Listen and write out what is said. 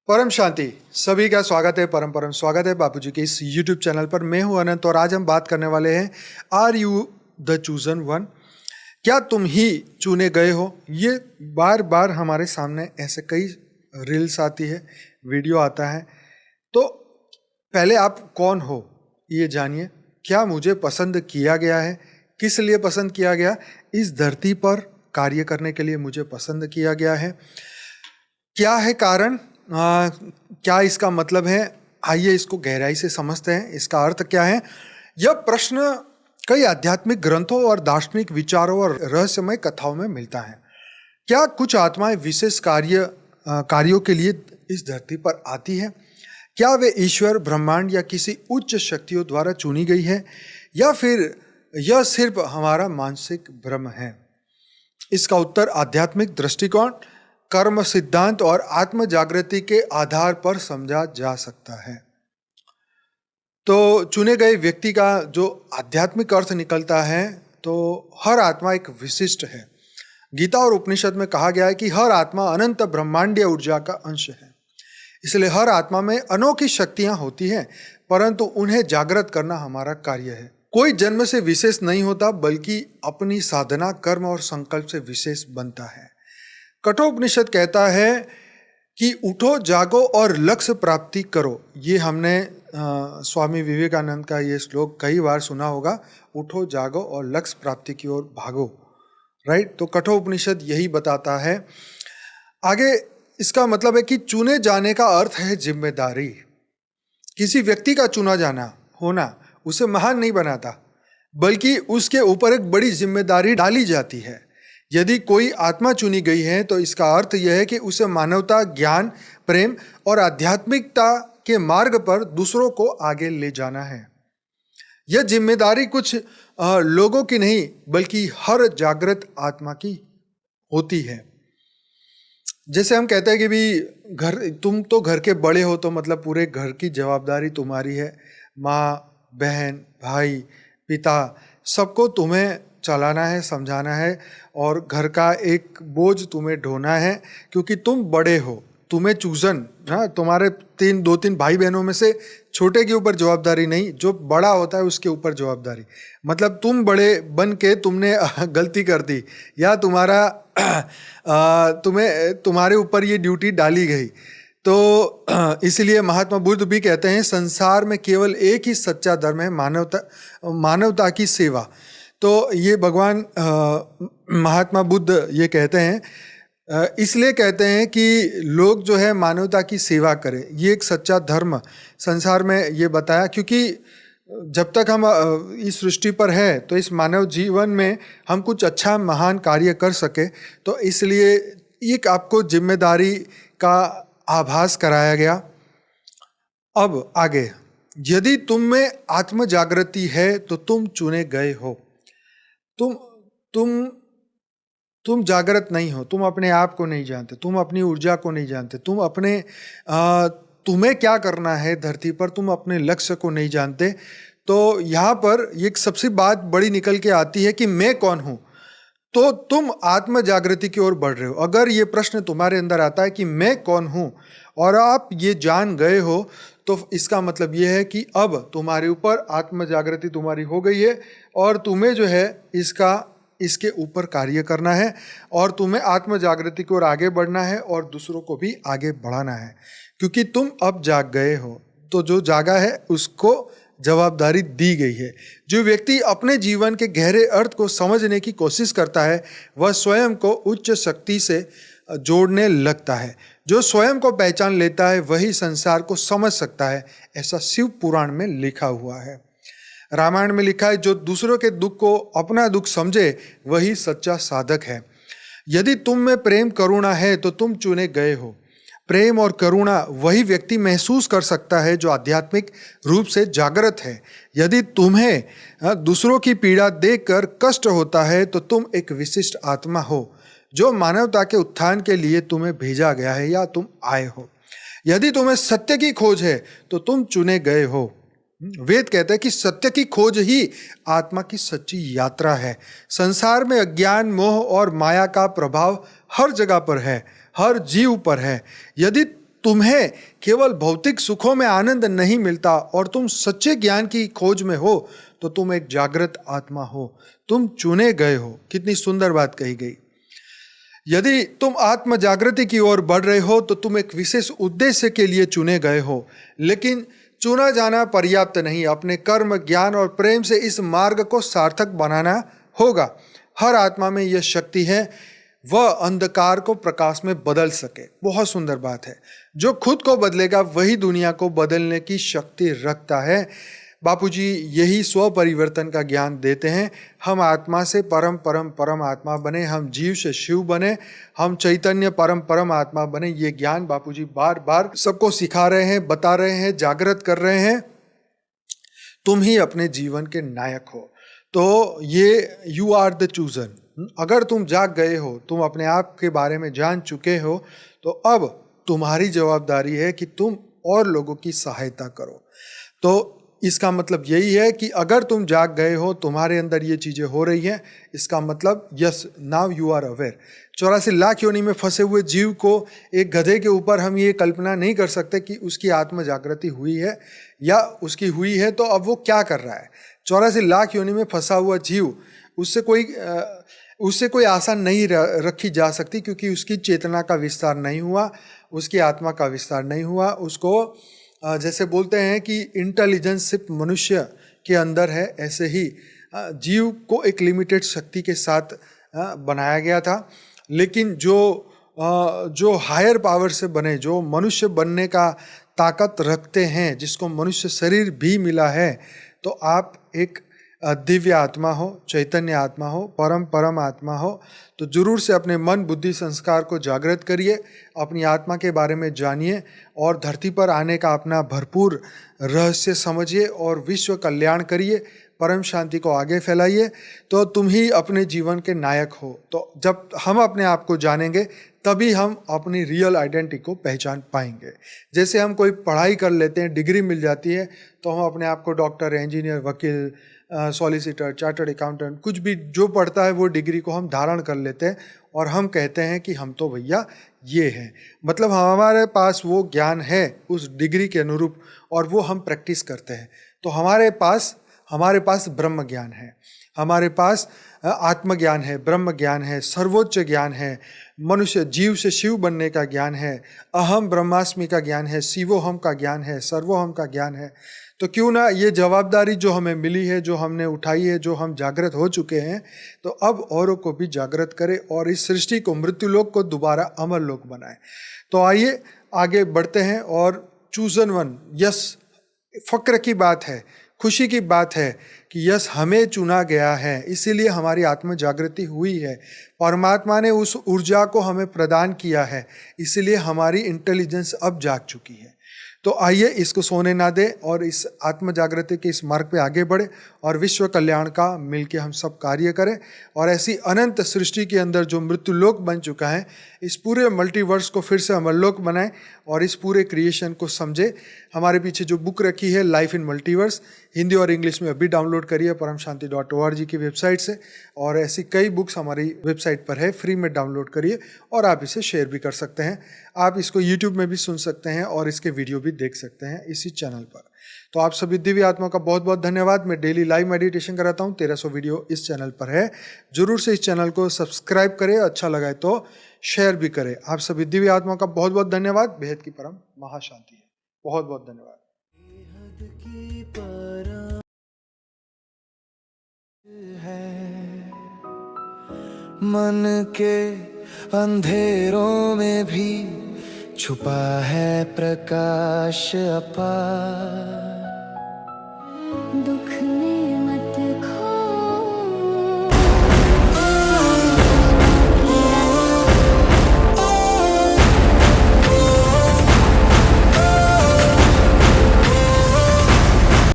परम शांति सभी का स्वागत है। परम परम स्वागत है बापूजी के इस YouTube चैनल पर। मैं हूं अनंत और आज हम बात करने वाले हैं are you the chosen one, क्या तुम ही चुने गए हो। ये बार बार हमारे सामने ऐसे कई रील्स आती है, वीडियो आता है। तो पहले आप कौन हो ये जानिए। क्या मुझे पसंद किया गया है? किस लिए पसंद किया गया? इस धरती पर कार्य करने के लिए मुझे पसंद किया गया है। क्या है कारण? क्या इसका मतलब है? आइए इसको गहराई से समझते हैं। इसका अर्थ क्या है? यह प्रश्न कई आध्यात्मिक ग्रंथों और दार्शनिक विचारों और रहस्यमय कथाओं में मिलता है। क्या कुछ आत्माएं विशेष कार्यों के लिए इस धरती पर आती है? क्या वे ईश्वर, ब्रह्मांड या किसी उच्च शक्तियों द्वारा चुनी गई है, या फिर यह सिर्फ हमारा मानसिक भ्रम है? इसका उत्तर आध्यात्मिक दृष्टिकोण, कर्म सिद्धांत और आत्म जागृति के आधार पर समझा जा सकता है। तो चुने गए व्यक्ति का जो आध्यात्मिक अर्थ निकलता है, तो हर आत्मा एक विशिष्ट है। गीता और उपनिषद में कहा गया है कि हर आत्मा अनंत ब्रह्मांडीय ऊर्जा का अंश है। इसलिए हर आत्मा में अनोखी शक्तियां होती हैं, परंतु उन्हें जागृत करना हमारा कार्य है। कोई जन्म से विशेष नहीं होता, बल्कि अपनी साधना, कर्म और संकल्प से विशेष बनता है। कठोपनिषद कहता है कि उठो, जागो और लक्ष्य प्राप्ति करो। ये हमने स्वामी विवेकानंद का ये श्लोक कई बार सुना होगा, उठो, जागो और लक्ष्य प्राप्ति की ओर भागो। राइट? तो कठोपनिषद यही बताता है। आगे इसका मतलब है कि चुने जाने का अर्थ है जिम्मेदारी। किसी व्यक्ति का चुना जाना होना उसे महान नहीं बनाता, बल्कि उसके ऊपर एक बड़ी जिम्मेदारी डाली जाती है। यदि कोई आत्मा चुनी गई है तो इसका अर्थ यह है कि उसे मानवता, ज्ञान, प्रेम और आध्यात्मिकता के मार्ग पर दूसरों को आगे ले जाना है। यह जिम्मेदारी कुछ लोगों की नहीं, बल्कि हर जागृत आत्मा की होती है। जैसे हम कहते हैं कि भी तुम तो घर के बड़े हो, तो मतलब पूरे घर की जवाबदारी तुम्हारी है। माँ, बहन, भाई, पिता, सबको तुम्हें चलाना है, समझाना है, और घर का एक बोझ तुम्हें ढोना है, क्योंकि तुम बड़े हो। तुम्हें चूजन, हाँ, तुम्हारे दो तीन भाई बहनों में से छोटे के ऊपर जवाबदारी नहीं, जो बड़ा होता है उसके ऊपर जवाबदारी। मतलब तुम बड़े बन के तुमने गलती कर दी, या तुम्हारे ऊपर ये ड्यूटी डाली गई। तो इसलिए महात्मा बुद्ध भी कहते हैं, संसार में केवल एक ही सच्चा धर्म है, मानवता की सेवा। तो ये भगवान महात्मा बुद्ध ये कहते हैं, इसलिए कहते हैं कि लोग जो है मानवता की सेवा करें। ये एक सच्चा धर्म संसार में ये बताया, क्योंकि जब तक हम इस सृष्टि पर है तो इस मानव जीवन में हम कुछ अच्छा महान कार्य कर सके। तो इसलिए एक आपको जिम्मेदारी का आभास कराया गया। अब आगे, यदि तुम में आत्म जागृति है तो तुम चुने गए हो। तुम जागृत नहीं हो, तुम अपने आप को नहीं जानते, तुम अपनी ऊर्जा को नहीं जानते, तुम्हें क्या करना है धरती पर, तुम अपने लक्ष्य को नहीं जानते। तो यहाँ पर एक सबसे बात बड़ी निकल के आती है कि मैं कौन हूँ। तो तुम आत्म जागृति की ओर बढ़ रहे हो। अगर ये प्रश्न तुम्हारे अंदर आता है कि मैं कौन हूँ, और आप ये जान गए हो, तो इसका मतलब ये है कि अब तुम्हारे ऊपर आत्म जागृति तुम्हारी हो गई है, और तुम्हें जो है इसके ऊपर कार्य करना है, और तुम्हें आत्म जागृति की ओर आगे बढ़ना है, और दूसरों को भी आगे बढ़ाना है, क्योंकि तुम अब जाग गए हो। तो जो जागा है उसको जवाबदारी दी गई है। जो व्यक्ति अपने जीवन के गहरे अर्थ को समझने की कोशिश करता है, वह स्वयं को उच्च शक्ति से जोड़ने लगता है। जो स्वयं को पहचान लेता है वही संसार को समझ सकता है, ऐसा शिव पुराण में लिखा हुआ है। रामायण में लिखा है, जो दूसरों के दुख को अपना दुख समझे वही सच्चा साधक है। यदि तुम में प्रेम करुणा है तो तुम चुने गए हो। प्रेम और करुणा वही व्यक्ति महसूस कर सकता है जो आध्यात्मिक रूप से जागृत है। यदि तुम्हें दूसरों की पीड़ा देखकर कष्ट होता है तो तुम एक विशिष्ट आत्मा हो, जो मानवता के उत्थान के लिए तुम्हें भेजा गया है, या तुम आए हो। यदि तुम्हें सत्य की खोज है तो तुम चुने गए हो। वेद कहते हैं कि सत्य की खोज ही आत्मा की सच्ची यात्रा है। संसार में अज्ञान, मोह और माया का प्रभाव हर जगह पर है, हर जीव पर है। यदि तुम्हें केवल भौतिक सुखों में आनंद नहीं मिलता और तुम सच्चे ज्ञान की खोज में हो तो तुम एक जागृत आत्मा हो, तुम चुने गए हो। कितनी सुंदर बात कही गई। यदि तुम आत्म जागृति की ओर बढ़ रहे हो तो तुम एक विशेष उद्देश्य के लिए चुने गए हो, लेकिन चुना जाना पर्याप्त नहीं। अपने कर्म, ज्ञान और प्रेम से इस मार्ग को सार्थक बनाना होगा। हर आत्मा में यह शक्ति है, वह अंधकार को प्रकाश में बदल सके। बहुत सुंदर बात है। जो खुद को बदलेगा वही दुनिया को बदलने की शक्ति रखता है। बापूजी यही स्व परिवर्तन का ज्ञान देते हैं। हम आत्मा से परम परम परम आत्मा बने, हम जीव से शिव बने, हम चैतन्य परम परम आत्मा बने। ये ज्ञान बापूजी बार बार सबको सिखा रहे हैं, बता रहे हैं, जागृत कर रहे हैं। तुम ही अपने जीवन के नायक हो। तो ये यू आर द चूजन। अगर तुम जाग गए हो, तुम अपने आप के बारे में जान चुके हो, तो अब तुम्हारी जवाबदारी है कि तुम और लोगों की सहायता करो। तो इसका मतलब यही है कि अगर तुम जाग गए हो, तुम्हारे अंदर ये चीज़ें हो रही हैं, इसका मतलब yes, now you are aware. 84 lakh योनि में फंसे हुए जीव को एक गधे के ऊपर हम ये कल्पना नहीं कर सकते कि उसकी आत्म जागृति हुई है या उसकी हुई है तो अब वो क्या कर रहा है। 84 लाख योनि में फंसा हुआ जीव, उससे कोई आशा नहीं रखी जा सकती, क्योंकि उसकी चेतना का विस्तार नहीं हुआ, उसकी आत्मा का विस्तार नहीं हुआ। उसको जैसे बोलते हैं कि इंटेलिजेंस सिर्फ मनुष्य के अंदर है, ऐसे ही जीव को एक लिमिटेड शक्ति के साथ बनाया गया था। लेकिन जो हायर पावर से बने, जो मनुष्य बनने का ताकत रखते हैं, जिसको मनुष्य शरीर भी मिला है, तो आप एक दिव्य आत्मा हो, चैतन्य आत्मा हो, परम परम आत्मा हो, तो जरूर से अपने मन, बुद्धि, संस्कार को जागृत करिए, अपनी आत्मा के बारे में जानिए और धरती पर आने का अपना भरपूर रहस्य समझिए और विश्व कल्याण करिए, परम शांति को आगे फैलाइए। तो तुम ही अपने जीवन के नायक हो। तो जब हम अपने आप को जानेंगे तभी हम अपनी रियल आइडेंटिटी को पहचान पाएंगे। जैसे हम कोई पढ़ाई कर लेते हैं, डिग्री मिल जाती है, तो हम अपने आप को डॉक्टर, इंजीनियर, वकील, सॉलिसिटर, चार्टर्ड अकाउंटेंट, कुछ भी जो पढ़ता है वो डिग्री को हम धारण कर लेते हैं और हम कहते हैं कि हम तो भैया ये हैं। मतलब हमारे पास वो ज्ञान है उस डिग्री के अनुरूप और वो हम प्रैक्टिस करते हैं। तो हमारे पास ब्रह्म ज्ञान है, हमारे पास आत्मज्ञान है, ब्रह्म ज्ञान है, सर्वोच्च ज्ञान है, मनुष्य जीव से शिव बनने का ज्ञान है, अहम ब्रह्मास्मि का ज्ञान है, शिवोहम का ज्ञान है, सर्वोहम का ज्ञान है। तो क्यों ना ये जवाबदारी जो हमें मिली है, जो हमने उठाई है, जो हम जागृत हो चुके हैं, तो अब औरों को भी जागृत करें और इस सृष्टि को, मृत्युलोक को दोबारा अमर लोक बनाएं। तो आइए आगे बढ़ते हैं और चूजन वन, यस, फक्र की बात है, खुशी की बात है कि यस, हमें चुना गया है, इसीलिए हमारी आत्म जागृति हुई है। परमात्मा ने उस ऊर्जा को हमें प्रदान किया है, इसीलिए हमारी इंटेलिजेंस अब जाग चुकी है। तो आइए इसको सोने ना दें और इस आत्म जागृति के इस मार्ग पे आगे बढ़े और विश्व कल्याण का मिलके हम सब कार्य करें और ऐसी अनंत सृष्टि के अंदर जो मृत्युलोक बन चुका है, इस पूरे मल्टीवर्स को फिर से अमरलोक बनाएं और इस पूरे क्रिएशन को समझे। हमारे पीछे जो बुक रखी है लाइफ इन मल्टीवर्स, हिंदी और इंग्लिश में अभी डाउनलोड करिए paramshanti.org की वेबसाइट से, और ऐसी कई बुक्स हमारी वेबसाइट पर है, फ्री में डाउनलोड करिए और आप इसे शेयर भी कर सकते हैं। आप इसको यूट्यूब में भी सुन सकते हैं और इसके वीडियो भी देख सकते हैं इसी चैनल पर। तो आप सभी दिव्य आत्मा का बहुत बहुत धन्यवाद। मैं डेली लाइव मेडिटेशन कराता हूँ, 1300 वीडियो इस चैनल पर है। जरूर से इस चैनल को सब्सक्राइब करें, अच्छा लगा है तो शेयर भी करें। आप सभी दिव्य आत्मा का बहुत बहुत धन्यवाद। बेहद की परम महाशांति है। बहुत बहुत धन्यवाद। मन के अंधेरों में भी छुपा है प्रकाश अपार। दुख